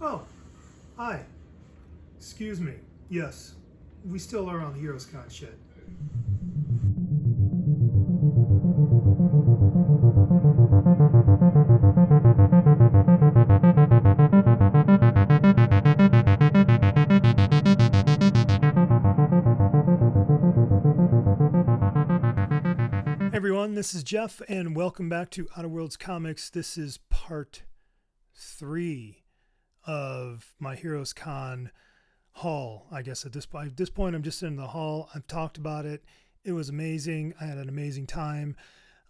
Oh, hi. Excuse me. Yes, we still are on the HeroesCon shit. Hey everyone, this is Jeff, and welcome back to Outer Worlds Comics. This is part 3 of my HeroesCon haul. I guess at this point, I'm just in the haul. I've talked about it. It was amazing. I had an amazing time.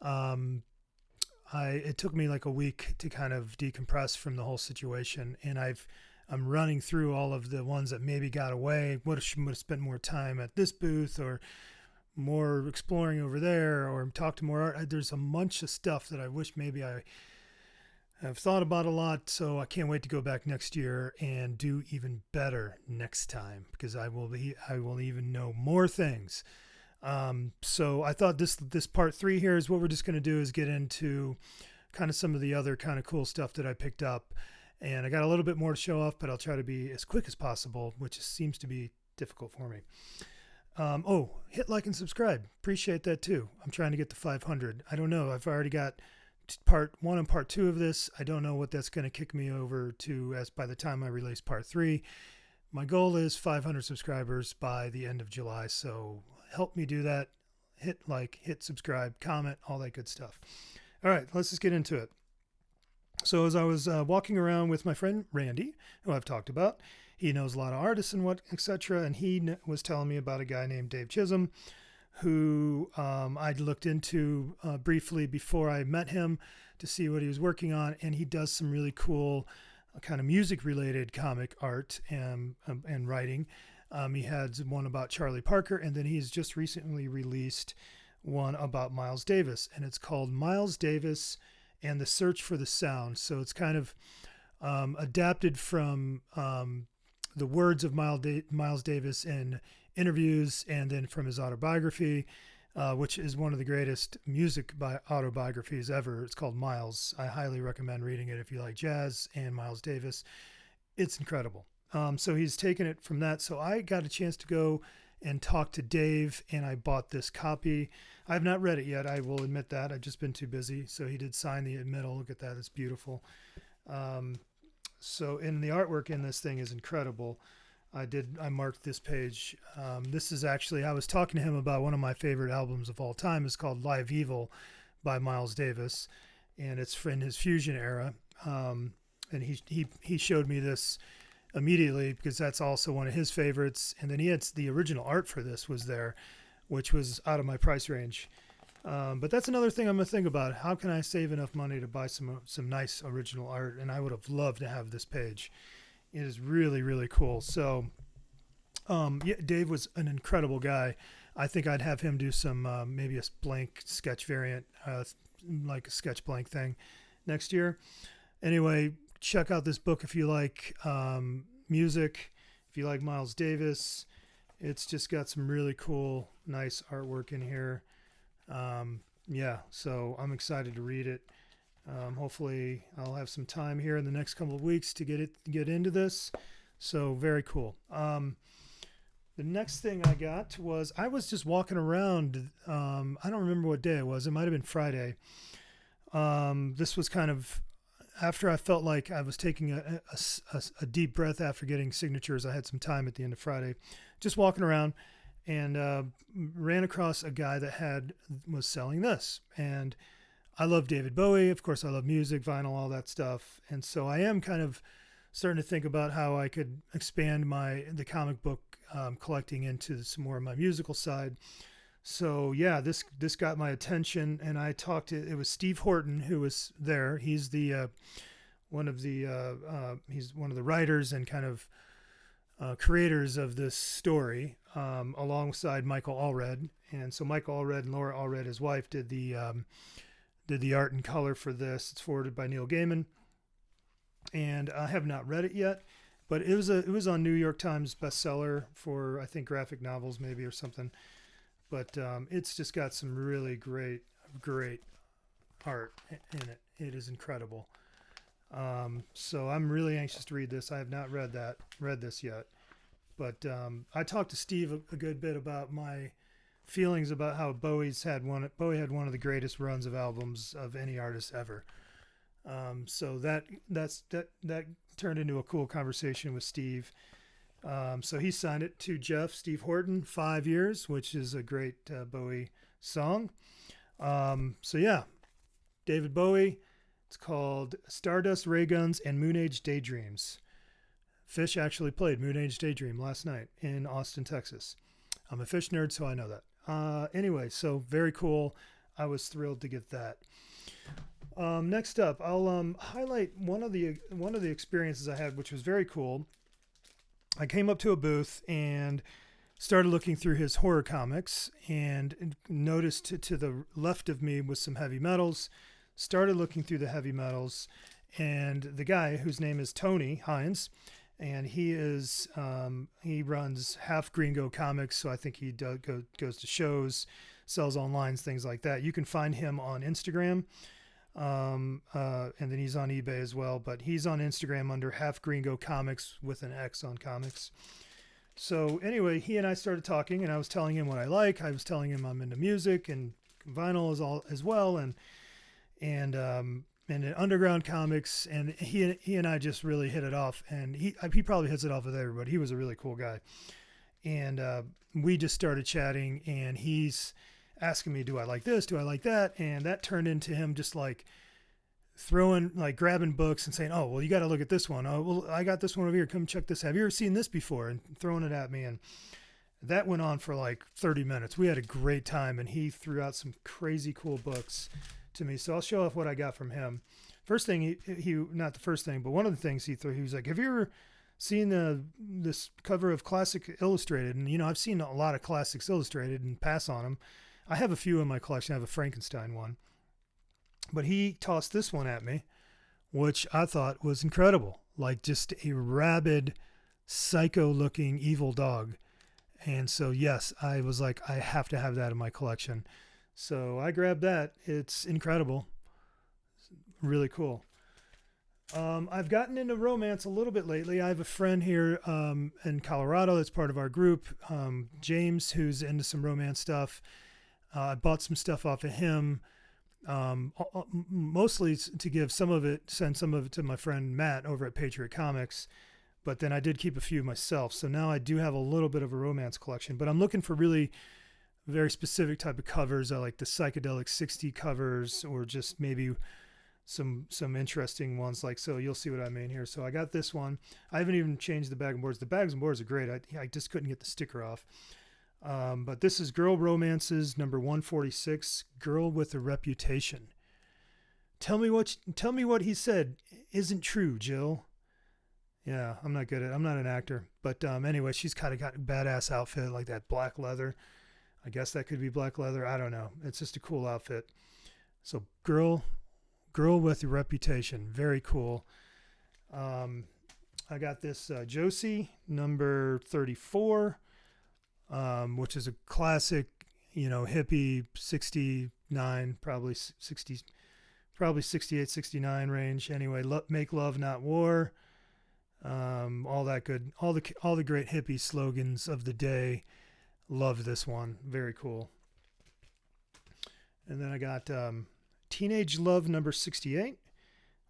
It took me like a week to kind of decompress from the whole situation, and I'm running through all of the ones that maybe got away. Would have spent more time at this booth, or more exploring over there, or talk to more art. There's a bunch of stuff that I wish maybe I have thought about a lot, so I can't wait to go back next year and do even better next time, because I will even know more things. So I thought this part 3 here is what we're just going to do, is get into kind of some of the other kind of cool stuff that I picked up. And I got a little bit more to show off, but I'll try to be as quick as possible, which seems to be difficult for me. Hit like and subscribe. Appreciate that too. I'm trying to get to 500. I don't know. I've already got part 1 and part 2 of this. I don't know what that's going to kick me over to as by the time I release part 3. My goal is 500 subscribers by the end of July. So help me do that. Hit like, hit subscribe, comment, all that good stuff. All right, let's just get into it. So as I was walking around with my friend Randy, who I've talked about, he knows a lot of artists and etc. And he was telling me about a guy named Dave Chisholm, who I'd looked into briefly before I met him to see what he was working on. And he does some really cool kind of music-related comic art and writing. He had one about Charlie Parker, and then he's just recently released one about Miles Davis, and it's called Miles Davis and the Search for the Sound. So it's kind of adapted from the words of Miles Davis in interviews, and then from his autobiography, which is one of the greatest music autobiographies ever. It's called Miles. I highly recommend reading it if you like jazz and Miles Davis. It's incredible. So he's taken it from that. So I got a chance to go and talk to Dave, and I bought this copy. I have not read it yet. I will admit that. I've just been too busy. So he did sign the middle. Look at that. It's beautiful. So in the artwork in this thing is incredible. I marked this page. This is actually, I was talking to him about one of my favorite albums of all time. It's called Live Evil by Miles Davis, and it's in his Fusion era. And he showed me this immediately because that's also one of his favorites. And then he had the original art for this was there, which was out of my price range. But that's another thing I'm going to think about. How can I save enough money to buy some nice original art? And I would have loved to have this page. It is really, really cool. So, Dave was an incredible guy. I think I'd have him do some, maybe a blank sketch variant, like a sketch blank thing next year. Anyway, check out this book if you like music, if you like Miles Davis. It's just got some really cool, nice artwork in here. So I'm excited to read it. Hopefully I'll have some time here in the next couple of weeks to get into this. So very cool. The next thing I got was, I was just walking around. I don't remember what day it was. It might've been Friday. This was kind of after I felt like I was taking a deep breath after getting signatures. I had some time at the end of Friday, just walking around, and ran across a guy that was selling this. And I love David Bowie. Of course, I love music, vinyl, all that stuff. And so I am kind of starting to think about how I could expand the comic book collecting into some more of my musical side. So yeah, this got my attention, and I it was Steve Horton who was there. He's one of the writers and kind of creators of this story, alongside Michael Allred. And so Michael Allred and Laura Allred, his wife, did the art and color for this. It's forwarded by Neil Gaiman, and I have not read it yet, but it was on New York Times bestseller for, I think, graphic novels maybe or something. But it's just got some really great art in it. It is incredible. So I'm really anxious to read this. I have not read this yet. But I talked to Steve a good bit about my feelings about how Bowie had one of the greatest runs of albums of any artist ever. So that turned into a cool conversation with Steve. So he signed it to Steve Horton, 5 years, which is a great Bowie song. So yeah, David Bowie. It's called Stardust, Ray Guns, and Moon Age Daydreams. Fish actually played Moon Age Daydream last night in Austin, Texas. I'm a Fish nerd, so I know that. Anyway, so very cool. I was thrilled to get that. Next up, I'll highlight one of the experiences I had, which was very cool. I came up to a booth and started looking through his horror comics and noticed to the left of me was some heavy metals. Started looking through the heavy metals, and the guy, whose name is Tony Hines, and he runs Half Gringo Comics, so I think he goes to shows, sells online, things like that. You can find him on Instagram, and then he's on eBay as well, but he's on Instagram under Half Gringo Comics with an X on comics. So anyway, he and I started talking, and I was telling him what I like. I was telling him I'm into music and vinyl as well, and in underground comics, and he and I just really hit it off, and he probably hits it off with everybody. He was a really cool guy, and we just started chatting, and he's asking me, do I like this, do I like that, and that turned into him just like grabbing books and saying, oh well, you got to look at this one. Oh well, I got this one over here, come check this. Have you ever seen this before? And throwing it at me, and that went on for like 30 minutes. We had a great time, and he threw out some crazy cool books to me. So I'll show off what I got from him. First thing, he not the first thing, but one of the things he threw, he was like, have you ever seen this cover of Classic Illustrated? And, I've seen a lot of Classics Illustrated and pass on them. I have a few in my collection. I have a Frankenstein one. But he tossed this one at me, which I thought was incredible. Like just a rabid, psycho-looking evil dog. And so, yes, I was like, I have to have that in my collection. So I grabbed that. It's incredible. Really cool. I've gotten into romance a little bit lately. I have a friend here in Colorado that's part of our group, James, who's into some romance stuff. I bought some stuff off of him, mostly to send some of it to my friend Matt over at Patriot Comics. But then I did keep a few myself. So now I do have a little bit of a romance collection. But I'm looking for really very specific type of covers. I like the psychedelic 60 covers, or just maybe some interesting ones. Like, so you'll see what I mean here. So I got this one. I haven't even changed the bag and boards. The bags and boards are great. I just couldn't get the sticker off. But this is Girl Romances number 146, Girl with a Reputation. Tell me what he said isn't true, Jill. Yeah, I'm not an actor. But anyway, she's kind of got a badass outfit, like that black leather. I guess that could be black leather. I don't know. It's just a cool outfit. So Girl with a Reputation. Very cool. I got this Josie number 34, which is a classic, hippie 69, probably 68, 69 range. Anyway, make love, not war. All that good, all the great hippie slogans of the day. Love this one. Very cool. And then I got Teenage Love number 68,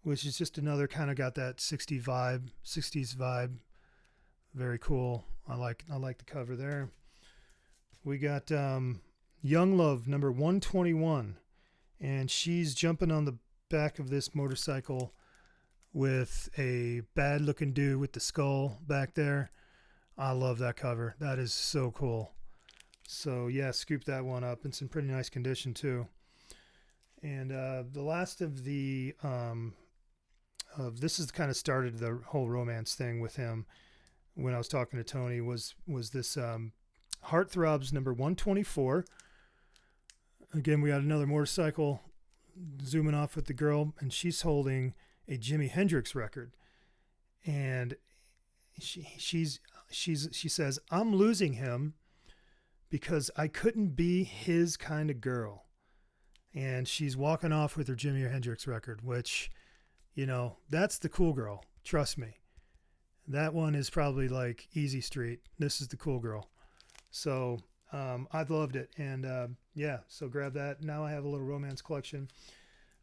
which is just another kind of got that 60s vibe. Very cool. I like the cover there. We got Young Love number 121, and she's jumping on the back of this motorcycle with a bad looking dude with the skull back there. I love that cover. That is so cool. So yeah, scoop that one up. It's in pretty nice condition too. And the last of the this is kind of started the whole romance thing with him when I was talking to Tony was this Heartthrobs number 124. Again, we got another motorcycle zooming off with the girl, and she's holding a Jimi Hendrix record, and she says, I'm losing him because I couldn't be his kind of girl. And she's walking off with her Jimi Hendrix record, which, That's the cool girl. Trust me. That one is probably like Easy Street. This is the cool girl. So I've loved it. And yeah, so grab that. Now I have a little romance collection.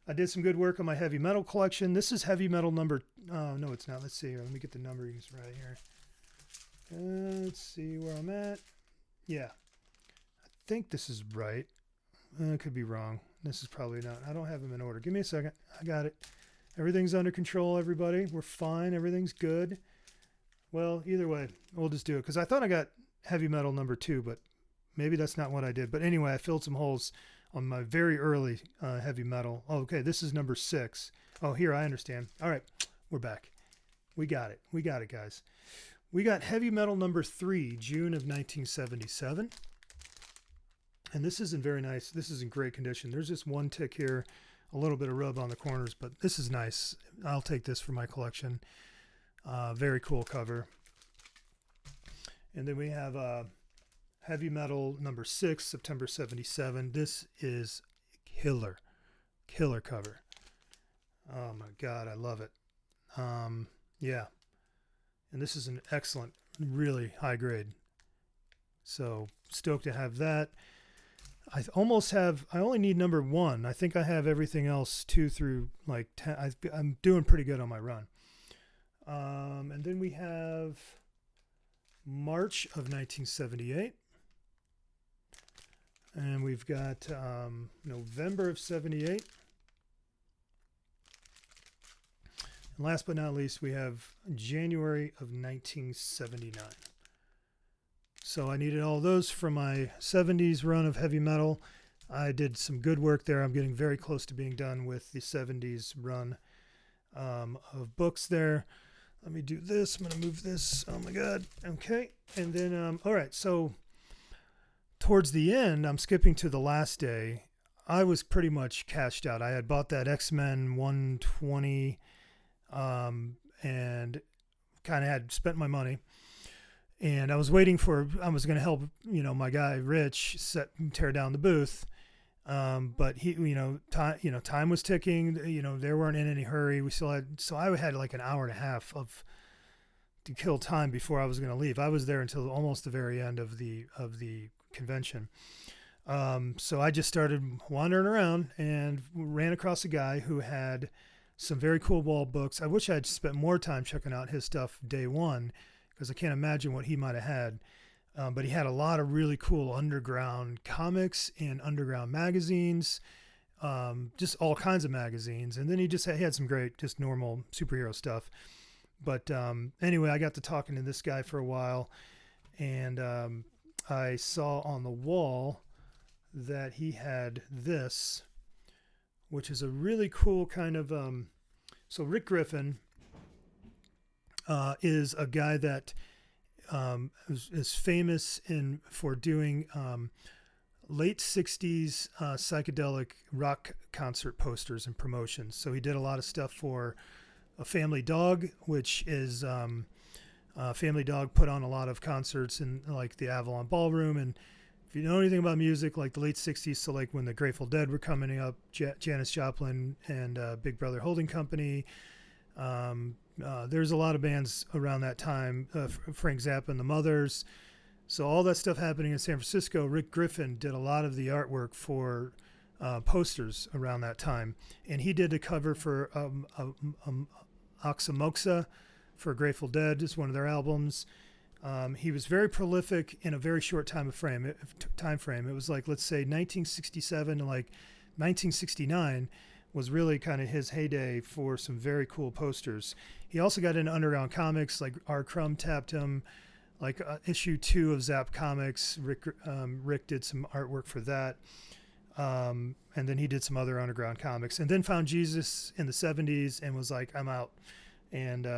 I did some good work on my heavy metal collection. This is heavy metal number. No, it's not. Let's see here. Let me get the numberings right here. Let's see where I'm at. Yeah, I think this is right. I could be wrong. This is probably not. I don't have them in order. Give me a second. I got it. Everything's under control, everybody. We're fine. Everything's good. Well, either way, we'll just do it. Because I thought I got heavy metal number 2, but maybe that's not what I did. But anyway, I filled some holes on my very early heavy metal. Oh, okay, this is number 6. Oh, here, I understand. All right, we're back. We got it. We got it, guys. We got heavy metal number 3, June of 1977. And this isn't very nice. This is in great condition. There's just one tick here, a little bit of rub on the corners, but this is nice. I'll take this for my collection. Very cool cover. And then we have heavy metal number 6, September 77. This is killer cover. Oh my God, I love it. Yeah. And this is an excellent, really high grade. So stoked to have that. I only need number 1. I think I have everything else 2 through like 10. I'm doing pretty good on my run. And then we have March of 1978. And we've got November of 78. And last but not least, we have January of 1979. So I needed all those for my 70s run of heavy metal. I did some good work there. I'm getting very close to being done with the 70s run of books there. Let me do this. I'm going to move this. Oh my God. Okay. And then, all right. So towards the end, I'm skipping to the last day. I was pretty much cashed out. I had bought that X-Men 120 and kind of had spent my money. And I was waiting I was going to help, my guy Rich tear down the booth. But he, time was ticking, they weren't in any hurry. So I had like an hour and a half to kill time before I was going to leave. I was there until almost the very end of the convention. So I just started wandering around and ran across a guy who had some very cool wall books. I wish I'd spent more time checking out his stuff day one, because I can't imagine what he might have had. But he had a lot of really cool underground comics and underground magazines, just all kinds of magazines. And then he had some great, just normal superhero stuff. But anyway, I got to talking to this guy for a while, and I saw on the wall that he had this, which is a really cool kind of, so Rick Griffin is a guy that is famous for doing late 60s psychedelic rock concert posters and promotions. So he did a lot of stuff for a Family Dog, which is Family Dog put on a lot of concerts in like the Avalon Ballroom. And if you know anything about music, like the late 60s, so like when the Grateful Dead were coming up, Janis Joplin and Big Brother Holding Company, there's a lot of bands around that time, Frank Zappa and the Mothers. So all that stuff happening in San Francisco, Rick Griffin did a lot of the artwork for posters around that time. And he did a cover for Oxymoxa for Grateful Dead, is one of their albums. He was very prolific in a very short time frame. It was like, let's say 1967 to like 1969 was really kind of his heyday for some very cool posters. He also got into underground comics, like R. Crumb tapped him, like issue 2 of Zap Comics. Rick did some artwork for that. And then he did some other underground comics, and then found Jesus in the 70s and was like, I'm out, and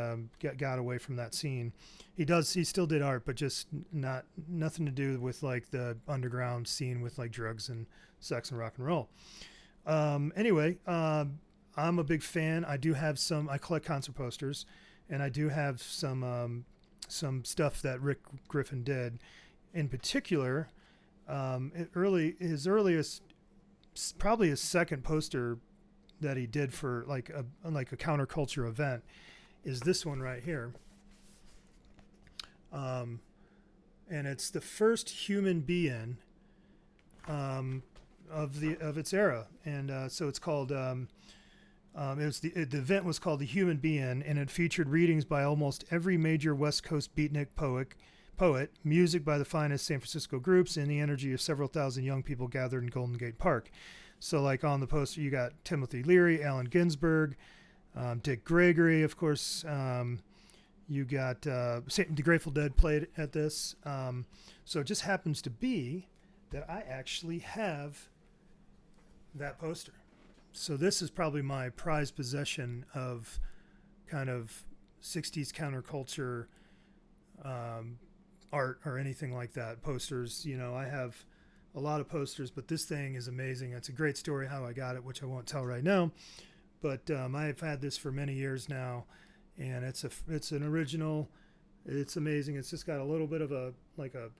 got away from that scene. He still did art, but just nothing to do with like the underground scene with like drugs and sex and rock and roll. Anyway, I'm a big fan. I collect concert posters, and I do have some stuff that Rick Griffin did. In particular, probably his second poster that he did for like a counterculture event is this one right here. And it's the first human being of its era, and so it's called. The event was called The Human Being, and it featured readings by almost every major West Coast beatnik poet, music by the finest San Francisco groups, and the energy of several thousand young people gathered in Golden Gate Park. So, like on the poster, you got Timothy Leary, Allen Ginsberg, Dick Gregory, of course. You got the Grateful Dead played at this. So it just happens to be that I actually have that poster. So this is probably my prized possession of kind of 60s counterculture art or anything like that. Posters, I have a lot of posters, but this thing is amazing. It's a great story how I got it, which I won't tell right now. But I've had this for many years now, and it's an original. It's amazing. It's just got a little bit of a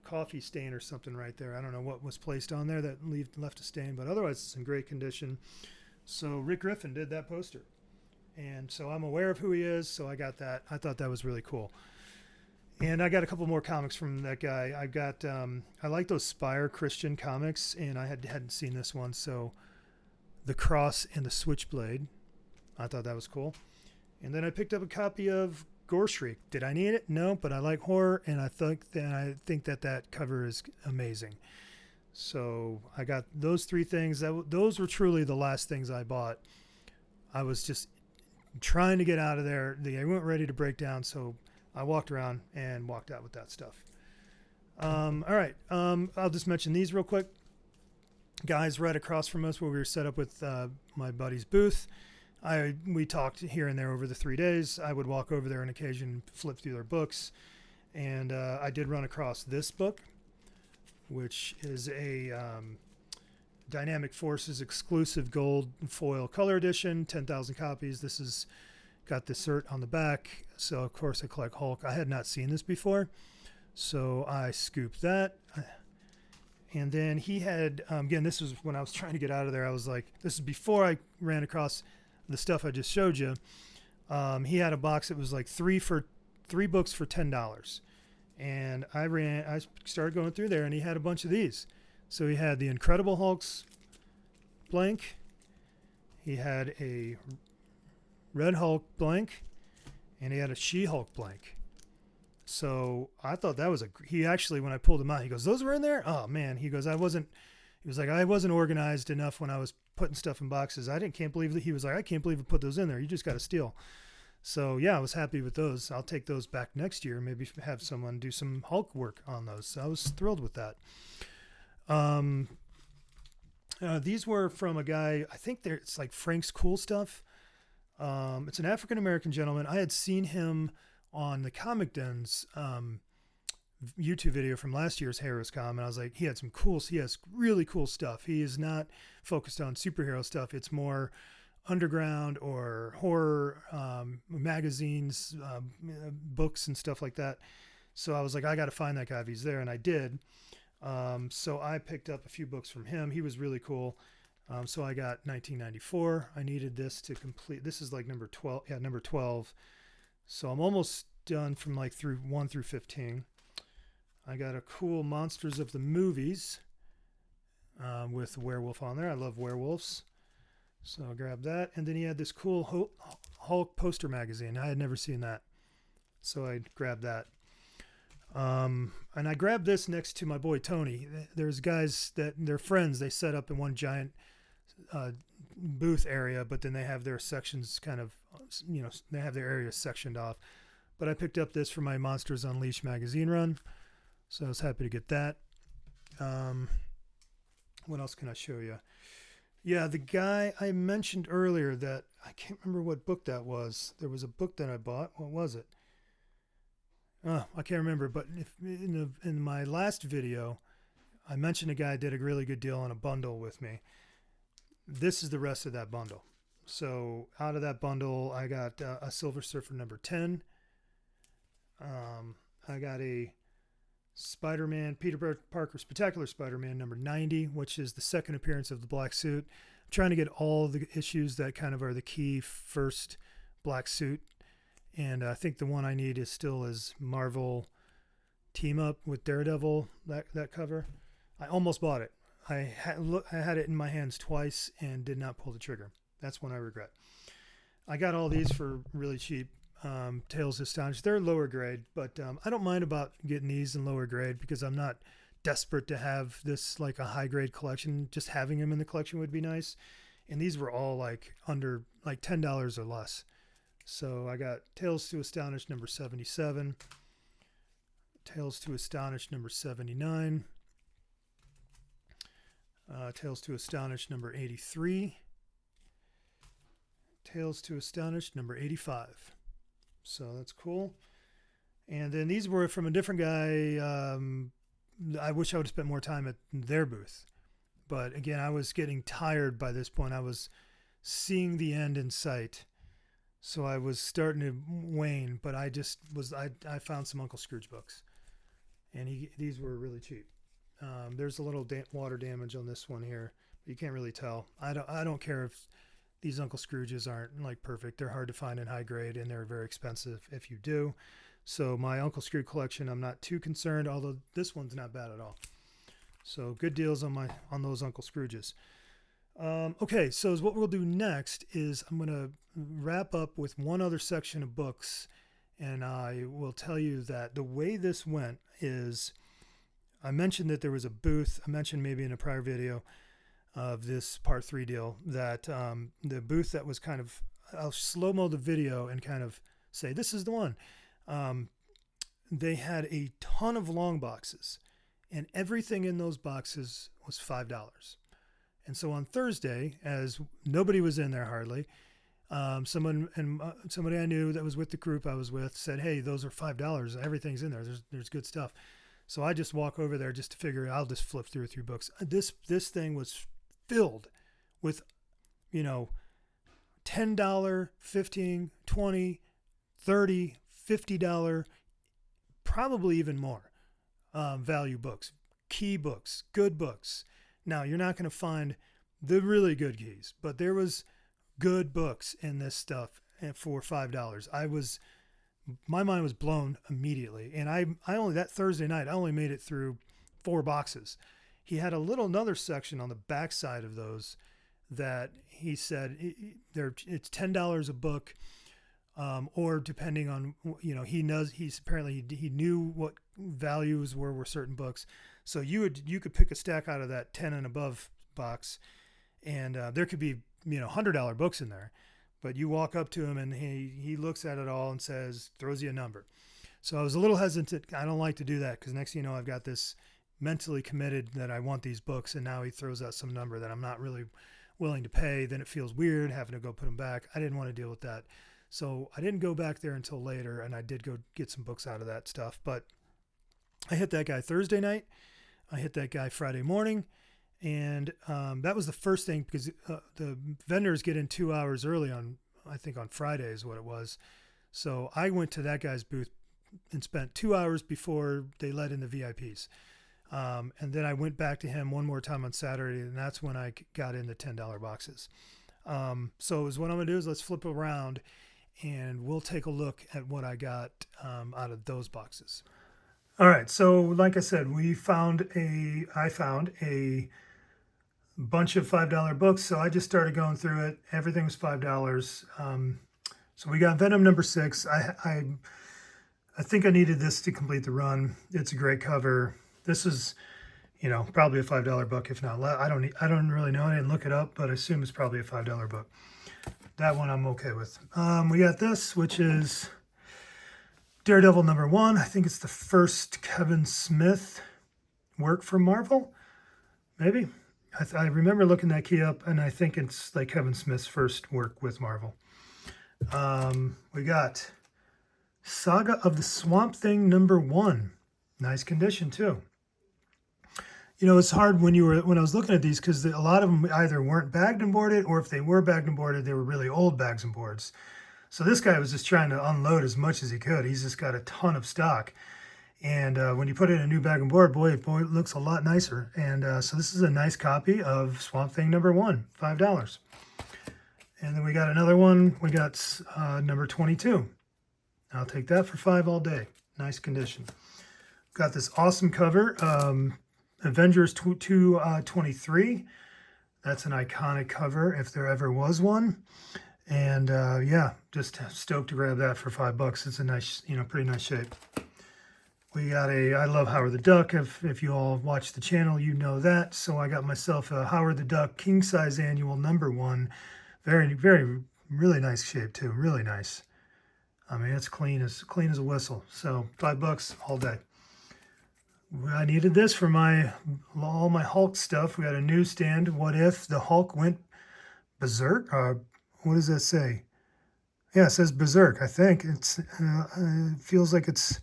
coffee stain or something right there. I don't know what was placed on there that left a stain, but otherwise it's in great condition. So Rick Griffin did that poster, and so I'm aware of who he is. So I got that. I thought that was really cool. And I got a couple more comics from that guy. I got I like those Spire Christian comics, and I hadn't seen this one. So The Cross and the Switchblade, I thought that was cool. And then I picked up a copy of Gore Shriek. Did I need it? No, but I like horror, and I think that cover is amazing. So I got those three things. Those were truly the last things I bought. I was just trying to get out of there. They weren't ready to break down, so I walked around and walked out with that stuff. All right. I'll just mention these real quick. Guys right across from us where we were set up with my buddy's booth. We talked here and there over the 3 days. I would walk over there on occasion, flip through their books. And I did run across this book, which is a Dynamic Forces exclusive gold foil color edition, 10,000 copies. This has got the cert on the back. So, of course, I collect Hulk. I had not seen this before, so I scooped that. And then he had, again, this was when I was trying to get out of there. I was like, this is before I ran across the stuff I just showed you. He had a box that was like three books for $10. And I started going through there, and he had a bunch of these. So he had the Incredible Hulk's blank. He had a Red Hulk blank, and he had a She-Hulk blank. So I thought that was he actually, when I pulled them out, he goes, those were in there? Oh man. He goes, I wasn't organized enough when I was putting stuff in boxes. I can't believe that. He was like, I can't believe I put those in there. You just got to steal. So yeah, I was happy with those. I'll take those back next year. Maybe have someone do some Hulk work on those. So I was thrilled with that. These were from a guy, I think it's like Frank's Cool Stuff. It's an African-American gentleman. I had seen him on the Comic Den's YouTube video from last year's HeroesCom, and I was like, he has really cool stuff. He is not focused on superhero stuff. It's more underground or horror magazines, books and stuff like that. So I was like, I got to find that guy if he's there, and I did. So I picked up a few books from him. He was really cool. So I got 1994. I needed this to complete. This is like number 12. Yeah, number 12. So I'm almost done from like through 1 through 15. I got a cool Monsters of the Movies with werewolf on there. I love werewolves. So I'll grab that. And then he had this cool Hulk poster magazine. I had never seen that. So I grabbed that. And I grabbed this next to my boy Tony. There's guys that they're friends. They set up in one giant booth area, but then they have their sections kind of, they have their areas sectioned off. But I picked up this for my Monsters Unleashed magazine run. So I was happy to get that. What else can I show you? Yeah, the guy I mentioned earlier that I can't remember what book that was. There was a book that I bought. What was it? Oh, I can't remember. But in my last video, I mentioned a guy did a really good deal on a bundle with me. This is the rest of that bundle. So out of that bundle, I got a Silver Surfer number 10. I got a Spider-Man, Peter Parker Spectacular Spider-Man number 90, which is the second appearance of the black suit. I'm trying to get all the issues that kind of are the key first black suit. And I think the one I need is still is Marvel Team Up with Daredevil, that cover. I almost bought it. I had it in my hands twice and did not pull the trigger. That's one I regret. I got all these for really cheap. Tales of Astonish. They're lower grade, but I don't mind about getting these in lower grade because I'm not desperate to have this like a high grade collection. Just having them in the collection would be nice. And these were all like under like $10 or less. So I got Tales to Astonish number 77, Tales to Astonish number 79, Tales to Astonish number 83, Tales to Astonish number 85. So that's cool. And then these were from a different guy. I wish I would have spent more time at their booth. But again, I was getting tired by this point. I was seeing the end in sight. So I was starting to wane, but I found some Uncle Scrooge books. And these were really cheap. There's a little water damage on this one here. But you can't really tell. I don't care if these Uncle Scrooges aren't like perfect. They're hard to find in high grade, and they're very expensive if you do. So my Uncle Scrooge collection, I'm not too concerned, although this one's not bad at all. So good deals on those Uncle Scrooges. Okay, so what we'll do next is I'm going to wrap up with one other section of books, and I will tell you that the way this went is I mentioned that there was a booth. I mentioned maybe in a prior video of this part 3 deal that the booth that was kind of, I'll slow-mo the video and kind of say this is the one. They had a ton of long boxes, and everything in those boxes was $5. And so on Thursday, as nobody was in there hardly, somebody I knew that was with the group I was with said, "Hey, those are $5. Everything's in there. There's good stuff." So I just walk over there just to figure I'll just flip through a few books. This thing was filled with, $10, $15, $20, $30, $50, probably even more value books, key books, good books. Now, you're not going to find the really good keys, but there was good books in this stuff for $5. My mind was blown immediately. And I only, that Thursday night, I only made it through 4 boxes. He had another section on the back side of those that he said it's $10 a book. Or depending on, he knew what values were certain books. So you could pick a stack out of that 10 and above box, and there could be, $100 books in there, but you walk up to him and he looks at it all and throws you a number. So I was a little hesitant. I don't like to do that because next thing you know, I've got this mentally committed that I want these books, and now he throws out some number that I'm not really willing to pay. Then it feels weird having to go put them back. I didn't want to deal with that. So I didn't go back there until later, and I did go get some books out of that stuff. But I hit that guy Thursday night. I hit that guy Friday morning. And that was the first thing because the vendors get in 2 hours early I think on Friday is what it was. So I went to that guy's booth and spent 2 hours before they let in the VIPs. And then I went back to him one more time on Saturday, and that's when I got in the $10 boxes. So what I'm going to do is let's flip around, and we'll take a look at what I got out of those boxes. All right, so like I said, I found a bunch of $5 books, so I just started going through it. Everything was $5. So we got Venom number 6. I think I needed this to complete the run. It's a great cover. This is, probably a $5 book, if not less. I don't really know. I didn't look it up, but I assume it's probably a $5 book. That one I'm okay with. We got this, which is Daredevil number 1. I think it's the first Kevin Smith work for Marvel. Maybe. I remember looking that key up, and I think it's like Kevin Smith's first work with Marvel. We got Saga of the Swamp Thing number 1. Nice condition, too. It's hard when I was looking at these because a lot of them either weren't bagged and boarded, or if they were bagged and boarded, they were really old bags and boards. So this guy was just trying to unload as much as he could. He's just got a ton of stock. And when you put it in a new bag and board, boy, it looks a lot nicer. And so this is a nice copy of Swamp Thing #1, $5. And then we got another one. We got number 22. I'll take that for $5 all day. Nice condition. Got this awesome cover, Avengers 223. That's an iconic cover if there ever was one. And yeah, just stoked to grab that for $5. It's a nice, pretty nice shape. We got I love Howard the Duck. If you all watch the channel, you know that. So I got myself a Howard the Duck king size annual #1. Very, very, really nice shape too. Really nice. I mean, it's clean as a whistle. So $5 all day. I needed this for all my Hulk stuff. We got a newsstand. What if the Hulk went berserk? What does that say? Yeah, it says berserk. I think it feels like it's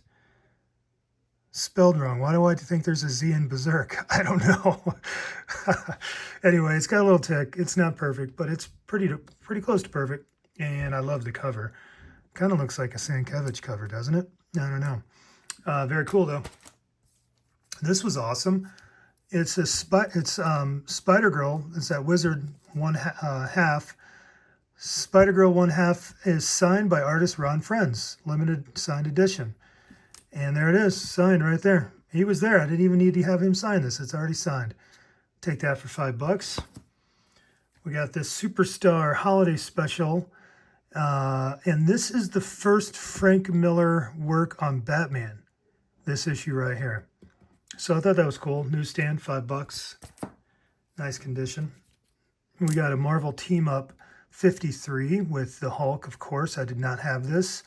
spelled wrong. Why do I think there's a Z in berserk? I don't know. Anyway, it's got a little tick. It's not perfect, but it's pretty close to perfect. And I love the cover. Kind of looks like a Sienkiewicz cover, doesn't it? I don't know. Very cool though. This was awesome. It's Spider-Girl. It's that Wizard 1/2. Spider-Girl 1/2 is signed by artist Ron Frenz, limited signed edition. And there it is, signed right there. He was there. I didn't even need to have him sign this. It's already signed. Take that for $5. We got this Superstar Holiday Special. And this is the first Frank Miller work on Batman. This issue right here. So I thought that was cool. Newsstand, $5. Nice condition. We got a Marvel Team Up 53 with the Hulk, of course. I did not have this.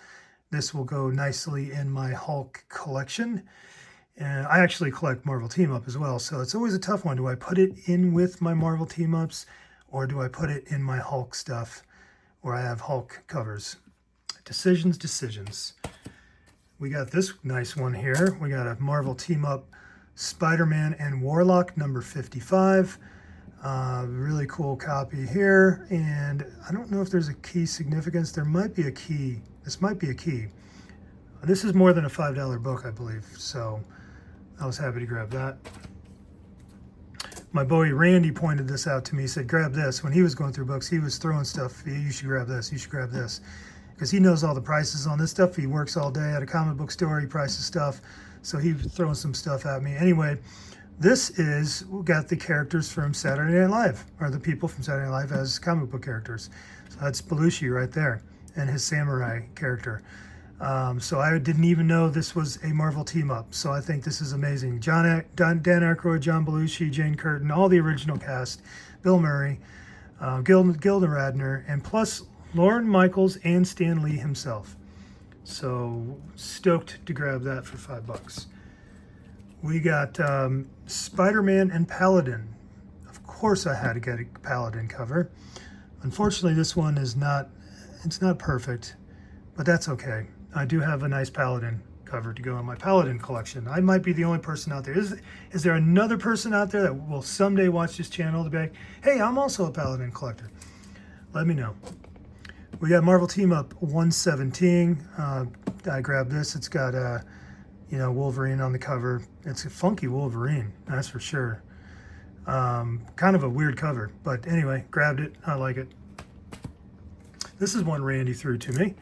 This will go nicely in my Hulk collection. And I actually collect Marvel Team Up as well, so it's always a tough one. Do I put it in with my Marvel Team Ups, or do I put it in my Hulk stuff where I have Hulk covers? Decisions. We got this nice one here. We got a Marvel Team Up Spider-Man and Warlock #55. Really cool copy here. And I don't know if there's a key significance. There might be a key. This might be a key. This is more than a $5 book, I believe. So I was happy to grab that. My Bowie Randy pointed this out to me. He said, grab this. When he was going through books, he was throwing stuff. You should grab this. You should grab this. Because he knows all the prices on this stuff. He works all day at a comic book store. He prices stuff. So he was throwing some stuff at me. Anyway, this we got the characters from Saturday Night Live, or the people from Saturday Night Live as comic book characters. So that's Belushi right there, and his samurai character. So I didn't even know this was a Marvel team up. So I think this is amazing. Dan Aykroyd, John Belushi, Jane Curtin, all the original cast, Bill Murray, Gilda Radner, and plus Lorne Michaels and Stan Lee himself. So stoked to grab that for $5. We got Spider-Man and Paladin. Of course I had to get a Paladin cover. Unfortunately, this one is not perfect, but that's okay. I do have a nice Paladin cover to go in my Paladin collection. I might be the only person out there. Is there another person out there that will someday watch this channel to be like, hey, I'm also a Paladin collector? Let me know. We got Marvel Team Up 117. I grabbed this. It's got Wolverine on the cover. It's a funky Wolverine, that's for sure. Kind of a weird cover, but anyway, grabbed it. I like it. This is one Randy threw to me.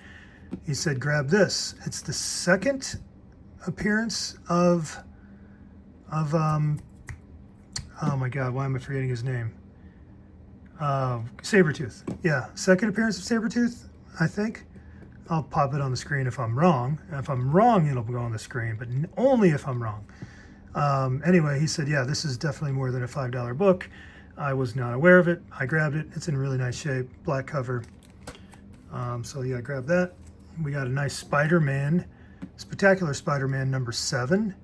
He said, grab this. It's the second appearance of oh my God, why am I forgetting his name? Sabretooth. Yeah, second appearance of Sabretooth, I think. I'll pop it on the screen if I'm wrong. If I'm wrong, it'll go on the screen, but only if I'm wrong. Anyway, he said, yeah, this is definitely more than a $5 book. I was not aware of it. I grabbed it. It's in really nice shape, black cover. So yeah, grab that. We got a nice Spider-Man, Spectacular Spider-Man #7.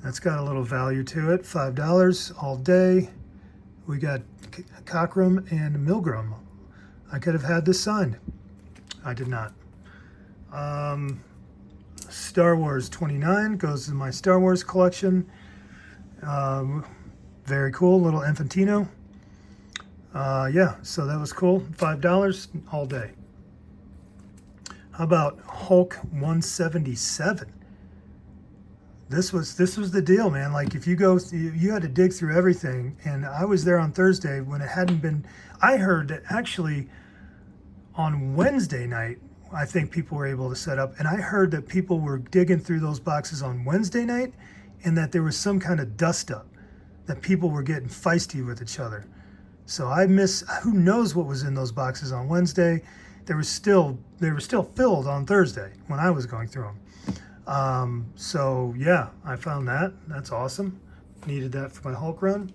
That's got a little value to it, $5 all day. We got Cockrum and Milgram. I could have had this signed. I did not. Star Wars 29 goes in my Star Wars collection. Very cool, little Infantino. Yeah, so that was cool. $5 all day. How about Hulk 177? This was the deal, man. Like if you go, you had to dig through everything, and I was there on Thursday when it hadn't been. I heard that actually on Wednesday night, I think people were able to set up, and I heard that people were digging through those boxes on Wednesday night, and that there was some kind of dust up, that people were getting feisty with each other. So I miss. Who knows what was in those boxes on Wednesday? They were still filled on Thursday when I was going through them. So yeah, I found that. That's awesome. Needed that for my Hulk run.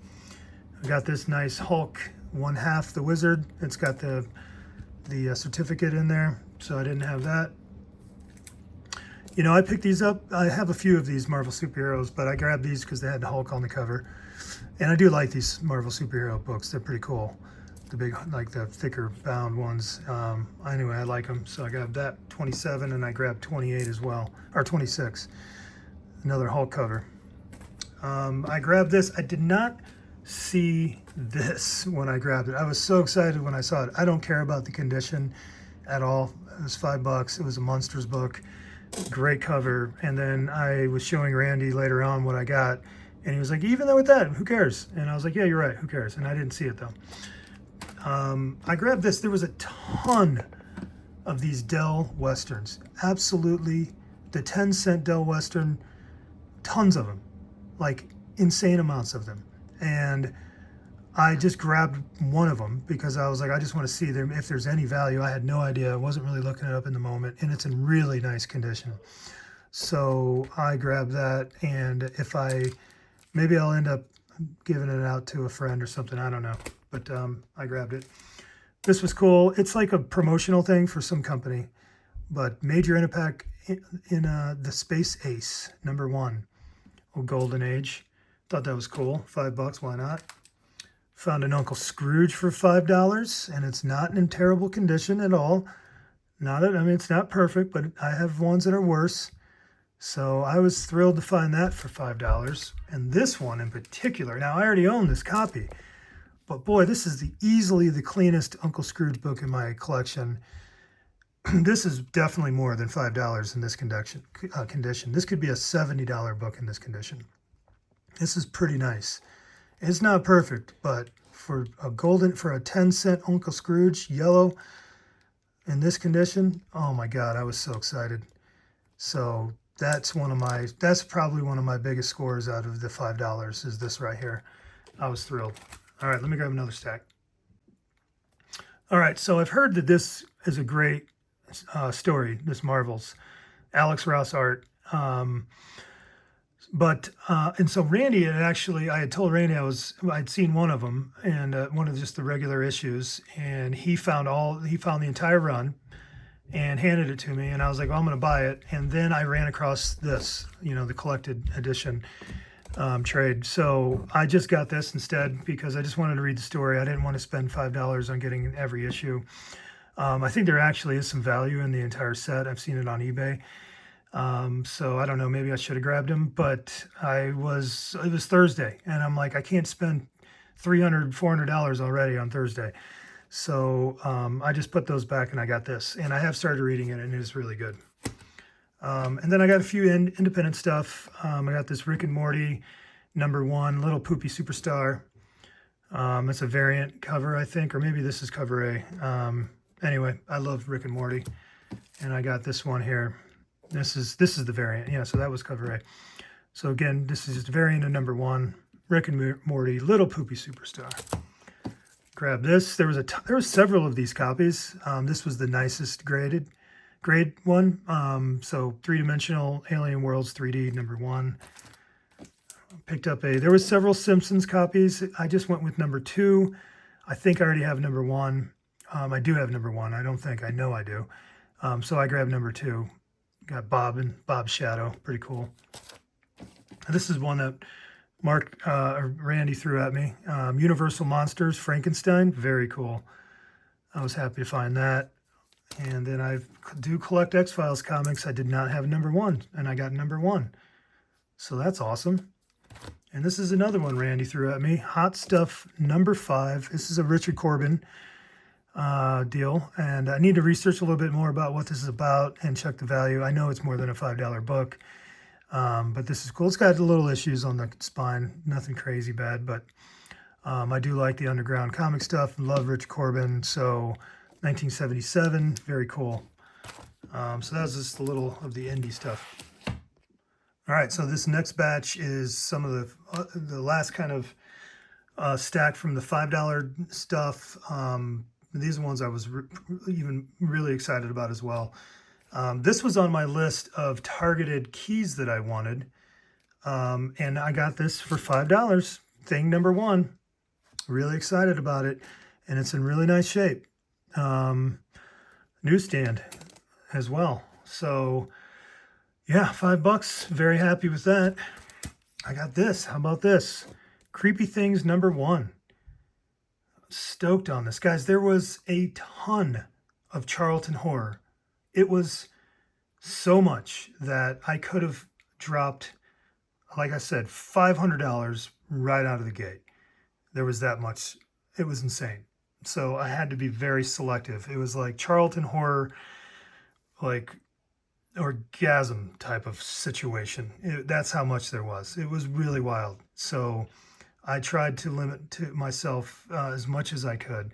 I got this nice Hulk 1/2 the Wizard. It's got the certificate in there, so I didn't have that. You know, I picked these up. I have a few of these Marvel superheroes, but I grabbed these because they had the Hulk on the cover. And I do like these Marvel superhero books. They're pretty cool. The big, like the thicker bound ones. Anyway, I like them. So I grabbed that 27 and I grabbed 28 as well, or 26. Another Hulk cover. I grabbed this. I did not see this when I grabbed it. I was so excited when I saw it. I don't care about the condition at all. It was $5. It was a Monsters book. Great cover. And then I was showing Randy later on what I got. And he was like, even though with that, who cares? And I was like, yeah, you're right. Who cares? And I didn't see it though. I grabbed this. There was a ton of these Dell Westerns. Absolutely. The 10-cent Dell Western, tons of them. Like insane amounts of them. And I just grabbed one of them because I was like, I just want to see them if there's any value. I had no idea. I wasn't really looking it up in the moment. And it's in really nice condition. So I grabbed that. And if maybe I'll end up giving it out to a friend or something. I don't know. But I grabbed it. This was cool. It's like a promotional thing for some company. But Major Impact in the Space Ace, #1, Golden Age. Thought that was cool. $5, why not? Found an Uncle Scrooge for $5, and it's not in terrible condition at all. I mean, it's not perfect, but I have ones that are worse. So I was thrilled to find that for $5. And this one in particular, now I already own this copy, but boy, this is easily the cleanest Uncle Scrooge book in my collection. This is definitely more than $5 in this condition. This could be a $70 book in this condition. This is pretty nice. It's not perfect, but for a 10-cent Uncle Scrooge yellow in this condition, oh my God, I was so excited. So that's probably one of my biggest scores out of the $5 is this right here. I was thrilled. All right, let me grab another stack. All right, so I've heard that this is a great story, this Marvels. Alex Ross art. And so Randy I had told Randy I'd seen one of them, and one of just the regular issues, and he found the entire run and handed it to me, and I was like, well, I'm going to buy it. And then I ran across this, the collected edition trade. So I just got this instead because I just wanted to read the story. I didn't want to spend $5 on getting every issue. I think there actually is some value in the entire set. I've seen it on eBay. So I don't know, maybe I should have grabbed him, but it was Thursday, and I'm like, I can't spend $300, $400 already on Thursday. So I just put those back and I got this, and I have started reading it, and it is really good. And then I got a few independent stuff. I got this Rick and Morty #1, Little Poopy Superstar. It's a variant cover, I think, or maybe this is cover A. Anyway, I love Rick and Morty, and I got this one here. This is the variant. Yeah, so that was cover A. So again, this is just a variant of #1, Rick and Morty, Little Poopy Superstar. Grab this. There was several of these copies. This was the nicest grade one. So 3-dimensional Alien Worlds 3D #1. Picked up there was several Simpsons copies. I just went with #2. I think I already have #1. I do have #1. I know I do. So I grabbed #2. Got Bob's Shadow. Pretty cool. This is one that Randy threw at me. Universal Monsters, Frankenstein. Very cool. I was happy to find that. And then I do collect X-Files comics. I did not have #1, and I got #1. So that's awesome. And this is another one Randy threw at me. Hot Stuff #5. This is a Richard Corbin deal, and I need to research a little bit more about what this is about and check the value. I know it's more than a $5 book. But this is cool. It's got little issues on the spine, nothing crazy bad, but I do like the underground comic stuff. Love Rich Corbin. So 1977, very cool. So that was just a little of the indie stuff. All right, so this next batch is some of the last kind of stack from the $5 stuff. These ones I was even really excited about as well. This was on my list of targeted keys that I wanted, and I got this for $5. Thing number one. Really excited about it, and it's in really nice shape. Newsstand as well. So yeah, $5. Very happy with that. I got this. How about this? Creepy Things number one. Stoked on this. Guys, there was a ton of Charlton horror. It was so much that I could have dropped, like I said, $500 right out of the gate. There was that much. It was insane. So I had to be very selective. It was like Charlton horror, like orgasm type of situation. That's how much there was. It was really wild. So I tried to limit to myself as much as I could.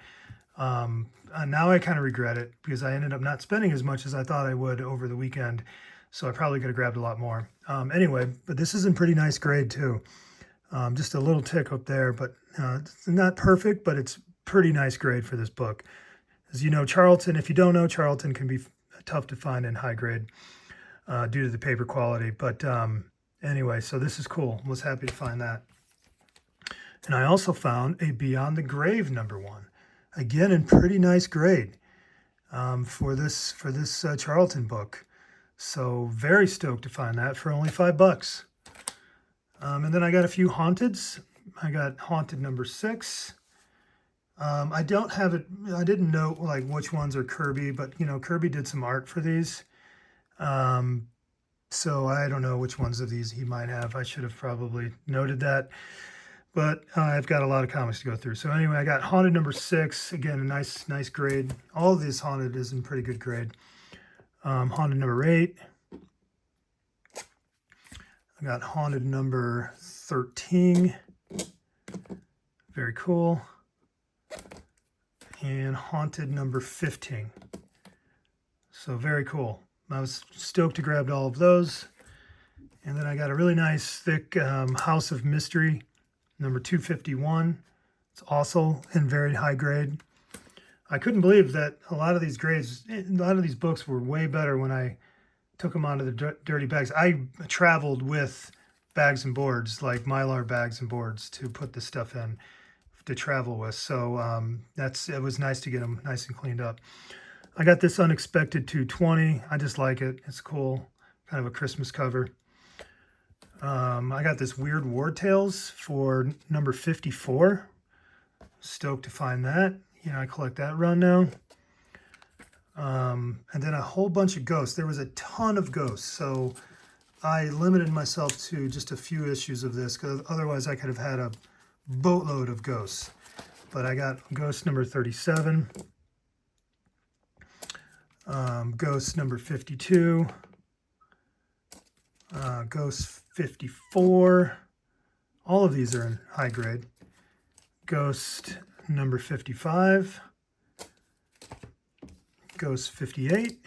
And now I kind of regret it because I ended up not spending as much as I thought I would over the weekend. So I probably could have grabbed a lot more. Anyway, but this is in pretty nice grade too. Just a little tick up there, but it's not perfect, but it's pretty nice grade for this book. As you know, Charlton, if you don't know, Charlton can be tough to find in high grade due to the paper quality. But anyway, so this is cool. Was happy to find that. And I also found a Beyond the Grave number one. Again, in pretty nice grade for this Charlton book. So very stoked to find that for only $5. And then I got a few Haunteds. I got Haunted number 6. I don't have it. I didn't know like which ones are Kirby, but you know, Kirby did some art for these. So I don't know which ones of these he might have. I should have probably noted that, but I've got a lot of comics to go through. So anyway, I got Haunted number 6. Again, a nice grade. All of this Haunted is in pretty good grade. Haunted number 8. I got Haunted number 13. Very cool. And Haunted number 15. So very cool. I was stoked to grab all of those. And then I got a really nice thick House of Mystery number 251. It's also in very high grade. I couldn't believe that a lot of these grades, a lot of these books were way better when I took them onto the dirty bags. I traveled with bags and boards, like Mylar bags and boards, to put this stuff in to travel with. So it was nice to get them nice and cleaned up. I got this Unexpected 220. I just like it. It's cool. Kind of a Christmas cover. I got this Weird War Tales for number 54. Stoked to find that. You know, I collect that run now. And then a whole bunch of ghosts. There was a ton of ghosts, so I limited myself to just a few issues of this, because otherwise I could have had a boatload of ghosts. But I got Ghost number 37, Ghost number 52, Ghost 54. All of these are in high grade. Ghost number 55, Ghost 58.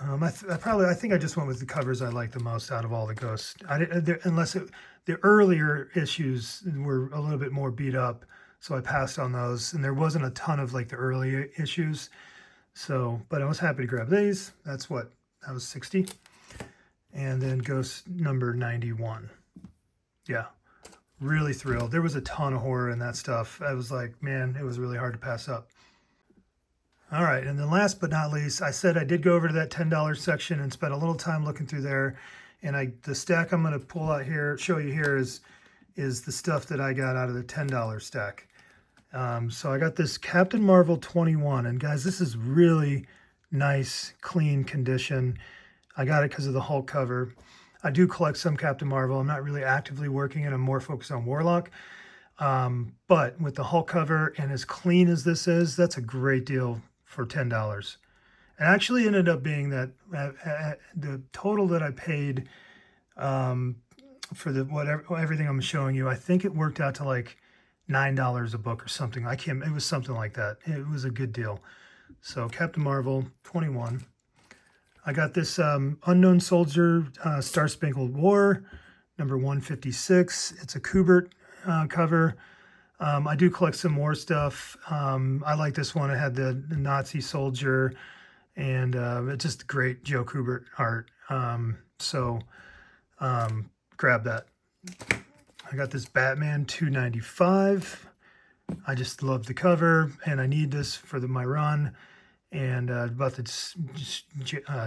I think I just went with the covers I like the most out of all the ghosts. The earlier issues were a little bit more beat up, so I passed on those. And there wasn't a ton of like the early issues. So, but I was happy to grab these. That was 60. And then Ghost number 91. Yeah, really thrilled. There was a ton of horror in that stuff. I was like, man, it was really hard to pass up. All right, and then last but not least, I said I did go over to that $10 section and spent a little time looking through there. And the stack I'm going to pull out here, show you here, is the stuff that I got out of the $10 stack. So I got this Captain Marvel 21, and guys, this is really nice, clean condition. I got it because of the Hulk cover. I do collect some Captain Marvel. I'm not really actively working it. I'm more focused on Warlock. But with the Hulk cover and as clean as this is, that's a great deal for $10. It actually ended up being that the total that I paid um, for the whatever everything I'm showing you, I think it worked out to like $9 a book or something. I can't. It was something like that. It was a good deal. So Captain Marvel 21. I got this Unknown Soldier Star Spangled War number 156. It's a Kubert cover. I do collect some more stuff. I like this one. It had the Nazi soldier, and it's just great Joe Kubert art. Grab that. I got this Batman 295. I just love the cover, and I need this for my run. And about to just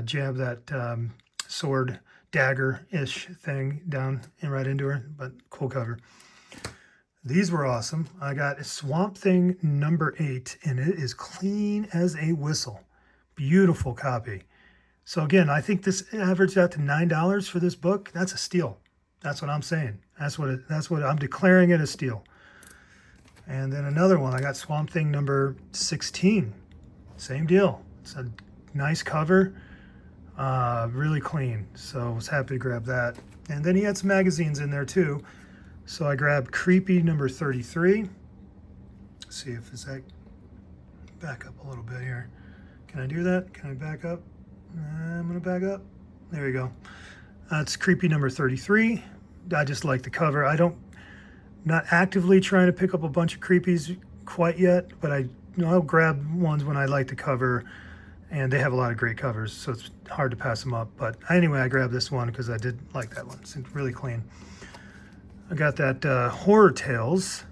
jab that sword dagger-ish thing down and right into her, but cool cover. These were awesome. I got Swamp Thing number 8, and it is clean as a whistle. Beautiful copy. So again, I think this averaged out to $9 for this book. That's a steal. That's what I'm saying. That's what I'm declaring it a steal. And then another one, I got Swamp Thing number 16. Same deal. It's a nice cover, really clean. So I was happy to grab that. And then he had some magazines in there too. So I grabbed Creepy number 33. Let's see if it's like back up a little bit here. Can I do that? Can I back up? I'm gonna back up. There we go. It's Creepy number 33. I just like the cover. Not actively trying to pick up a bunch of creepies quite yet, but I'll grab ones when I like the cover, and they have a lot of great covers, so it's hard to pass them up. But anyway, I grabbed this one because I did like that one. It's really clean. I got that Horror Tales,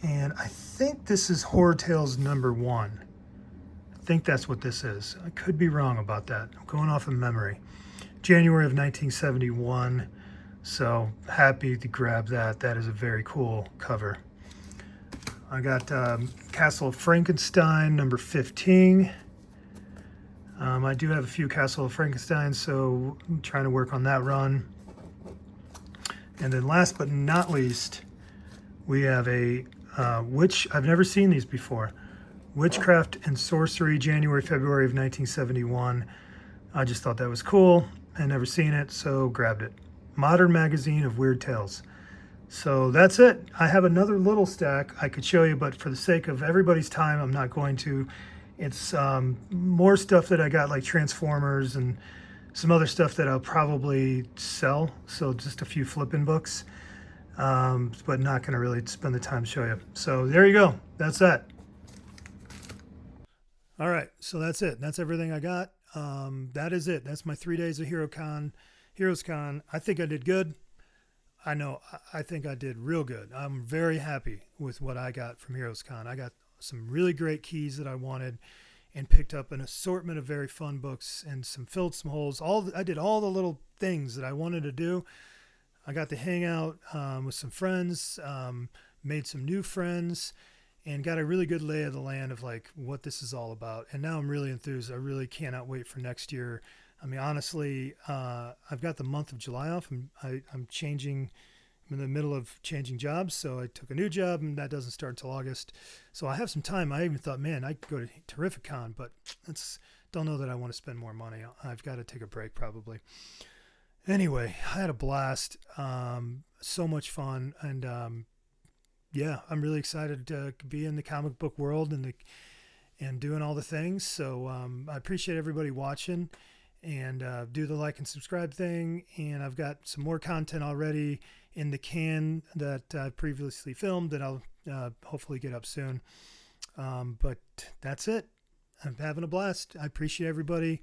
and I think this is Horror Tales number 1. I think that's what this is. I could be wrong about that. I'm going off of memory. January of 1971. So happy to grab that. That is a very cool cover. I got Castle of Frankenstein number 15. I do have a few Castle of Frankenstein, so I'm trying to work on that run. And then last but not least, we have a Witch. I've never seen these before. Witchcraft and Sorcery, January, February of 1971. I just thought that was cool. I never seen it, so grabbed it. Modern Magazine of Weird Tales. So that's it. I have another little stack I could show you, but for the sake of everybody's time, I'm not going to. It's more stuff that I got, like Transformers and some other stuff that I'll probably sell. So just a few flipping books, but not going to really spend the time to show you. So there you go. That's that. All right. So that's it. That's everything I got. That is it. That's my 3 days of Heroes Con. I think I did good. I know. I think I did real good. I'm very happy with what I got from Heroes Con. I got some really great keys that I wanted, and picked up an assortment of very fun books, and filled some holes. I did all the little things that I wanted to do. I got to hang out with some friends, made some new friends, and got a really good lay of the land of like what this is all about. And now I'm really enthused. I really cannot wait for next year. I mean, honestly, I've got the month of July off. I'm changing. I'm in the middle of changing jobs, so I took a new job, and that doesn't start until August. So I have some time. I even thought, man, I could go to Terrificon, but don't know that I want to spend more money. I've got to take a break probably. Anyway, I had a blast. So much fun, and yeah, I'm really excited to be in the comic book world and doing all the things. So I appreciate everybody watching, and do the like and subscribe thing. And I've got some more content already in the can that I previously filmed that I'll hopefully get up soon. But that's it. I'm having a blast. I appreciate everybody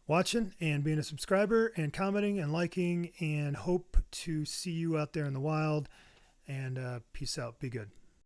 watching and being a subscriber and commenting and liking, and hope to see you out there in the wild. And peace out. Be good.